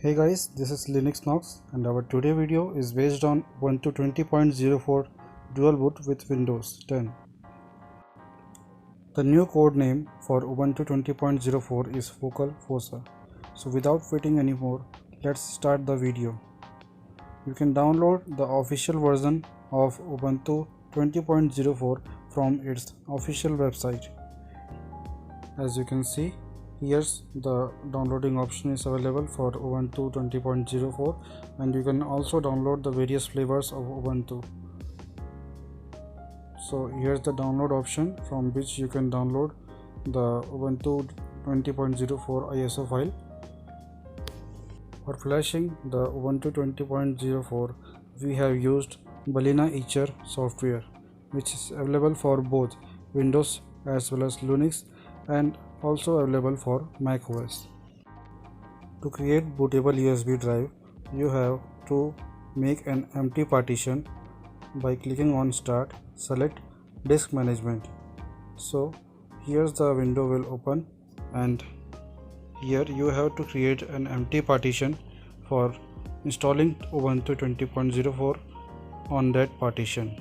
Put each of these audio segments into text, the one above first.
Hey guys, this is Linux Knox and our today video is based on Ubuntu 20.04 dual boot with Windows 10. The new code name for Ubuntu 20.04 is Focal Fossa. So without waiting anymore, let's start the video. You can download the official version of Ubuntu 20.04 from its official website. As you can see, here's the downloading option is available for Ubuntu 20.04, and you can also download the various flavors of Ubuntu. So here's the download option from which you can download the Ubuntu 20.04 ISO file. For flashing the Ubuntu 20.04, we have used Balena Etcher software, which is available for both Windows as well as Linux and also available for Mac OS. To create bootable USB drive, you have to make an empty partition by clicking on Start, select Disk Management. So here's the window will open, and here you have to create an empty partition for installing Ubuntu 20.04 on that partition.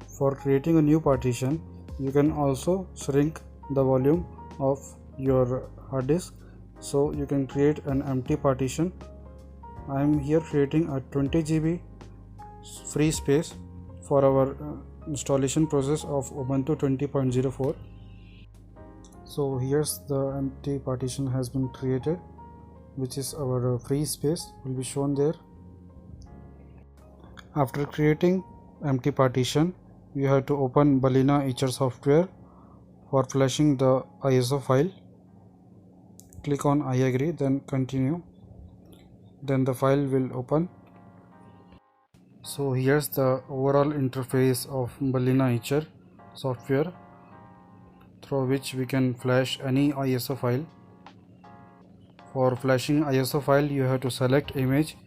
For creating a new partition, you can also shrink the volume of your hard disk, so you can create an empty partition. I am here creating a 20 GB free space for our installation process of Ubuntu 20.04. So here's the empty partition has been created, which is our free space will be shown there. After creating empty partition, you have to open Balena Etcher software. For flashing the ISO file, click on I agree, then continue, then the file will open. So here's the overall interface of Balena Etcher software, through which we can flash any ISO file. For flashing ISO file, you have to select image.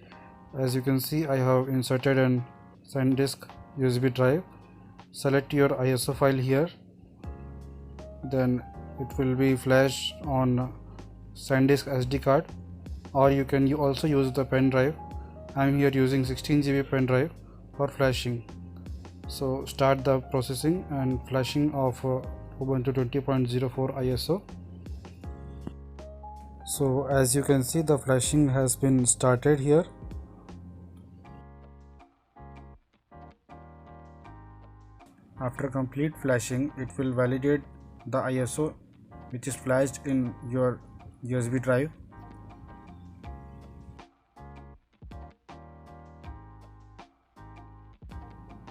As you can see, I have inserted an SanDisk USB drive. Select your ISO file here, then it will be flashed on SanDisk SD card, or you can also use the pen drive. I am here using 16 GB pen drive for flashing. So start the processing and flashing of Ubuntu 20.04 ISO. So as you can see, the flashing has been started here. After complete flashing, it will validate the ISO which is flashed in your USB drive.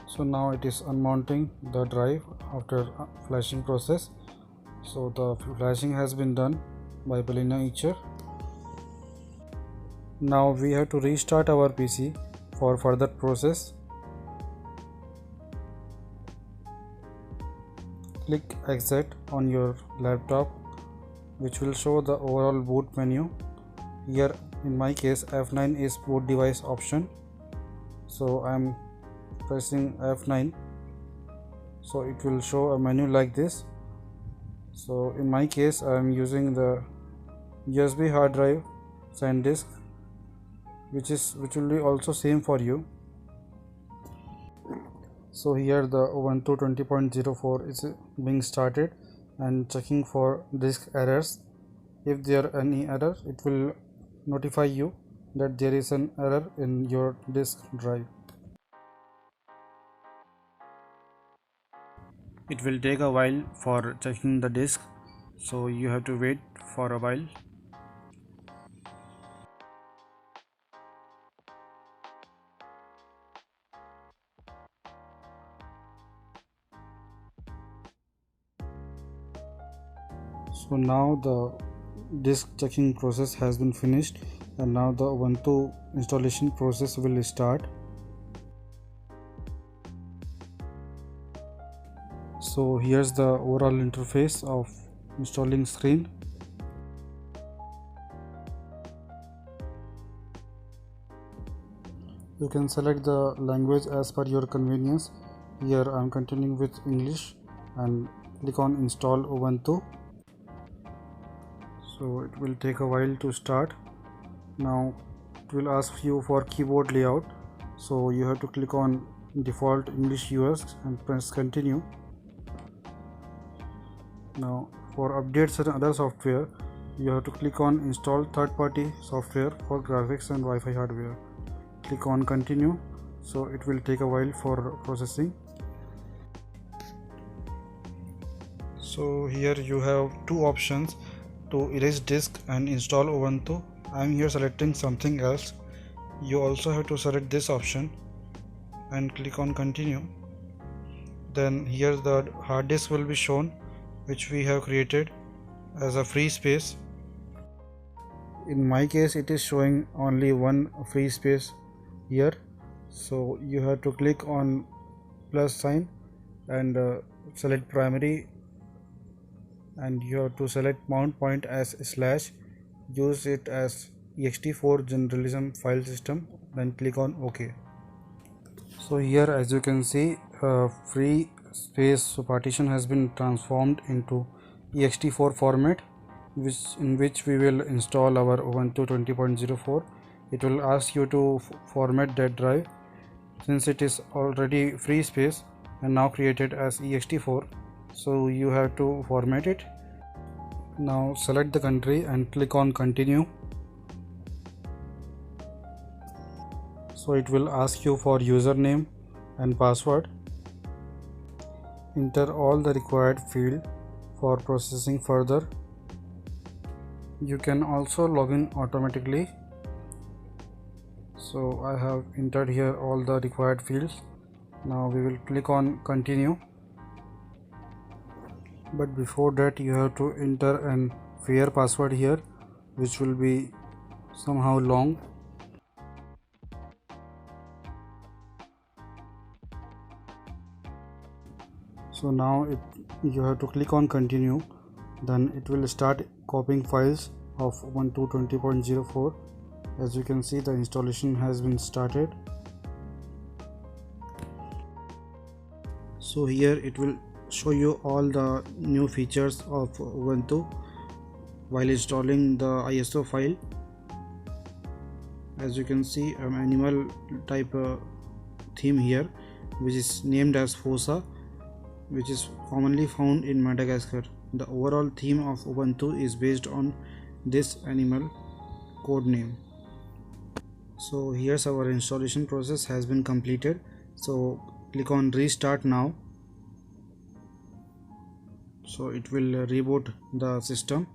So now it is unmounting the drive after flashing process. So the flashing has been done by Balena Etcher. Now we have to restart our PC for further process. Click exit on your laptop, which will show the overall boot menu. Here in my case, F9 is boot device option, so I am pressing F9, so it will show a menu like this. So in my case, I am using the USB hard drive SanDisk, which will be also same for you. So here the Ubuntu 20.04 is being started and checking for disk errors. If there are any error, it will notify you that there is an error in your disk drive. It will take a while for checking the disk, so you have to wait for a while. So now the disk checking process has been finished, and now the Ubuntu installation process will start. So here's the overall interface of installing screen. You can select the language as per your convenience. Here I am continuing with English and click on install Ubuntu. So it will take a while to start. Now it will ask you for keyboard layout, so you have to click on default English US and press continue. Now for updates and other software, you have to click on install third-party software for graphics and Wi-Fi hardware. Click on continue, so it will take a while for processing. So here you have two options to erase disk and install Ubuntu. I am here selecting something else. You also have to select this option and click on continue. Then here the hard disk will be shown, which we have created as a free space. In my case it is showing only one free space here, so you have to click on plus sign and select primary, and you have to select mount point as slash, use it as ext4 generalism file system, then click on OK. So here as you can see, free space partition has been transformed into ext4 format, in which we will install our Ubuntu 20.04. It will ask you to format that drive, since it is already free space and now created as ext4, so you have to format it. Now select the country and click on continue. So it will ask you for username and password. Enter all the required field for processing further. You can also log in automatically, so I have entered here all the required fields. Now we will click on continue, but before that you have to enter an fair password here, which will be somehow long. So now you have to click on continue, then it will start copying files of Ubuntu 20.04. As you can see, the installation has been started. So here it will show you all the new features of Ubuntu while installing the ISO file. As you can see, an animal type theme here, which is named as Fossa, which is commonly found in Madagascar. The overall theme of Ubuntu is based on this animal code name. So here's our installation process has been completed. So click on restart now. So it will reboot the system.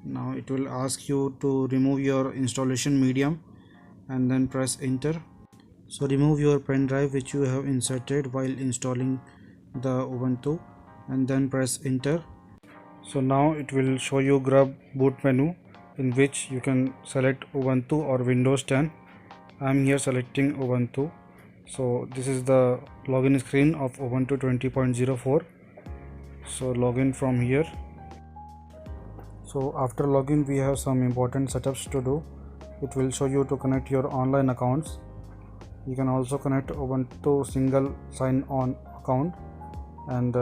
Now it will ask you to remove your installation medium and then press enter. So remove your pen drive which you have inserted while installing the Ubuntu and then press enter. So now it will show you grub boot menu, in which you can select Ubuntu or Windows 10. I am here selecting Ubuntu. So this is the login screen of Ubuntu 20.04. So login from here. So after login we have some important setups to do. It will show you to connect your online accounts. You can also connect Ubuntu single sign-on account, and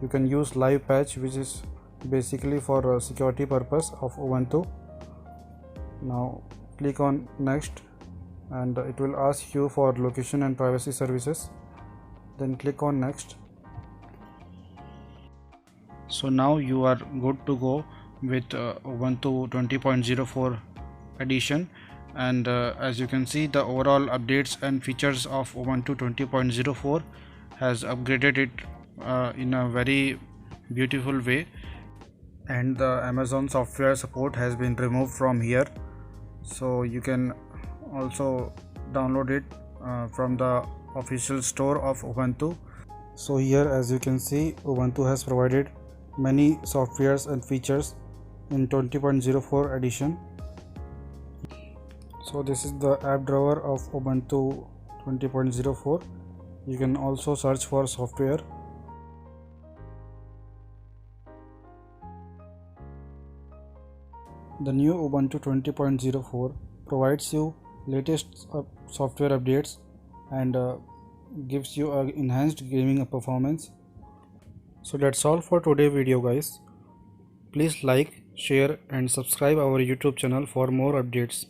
you can use live patch, which is basically for security purpose of Ubuntu. Now click on next, and it will ask you for location and privacy services, then click on next. So now you are good to go with Ubuntu 20.04 edition, and as you can see, the overall updates and features of Ubuntu 20.04 has upgraded it in a very beautiful way, and the Amazon software support has been removed from here, so you can also download it from the official store of Ubuntu. So here as you can see, Ubuntu has provided many softwares and features in 20.04 edition. So this is the app drawer of Ubuntu 20.04. You can also search for software. The new Ubuntu 20.04 provides you latest software updates and gives you an enhanced gaming performance. So that's all for today's video guys. Please like, share and subscribe our YouTube channel for more updates.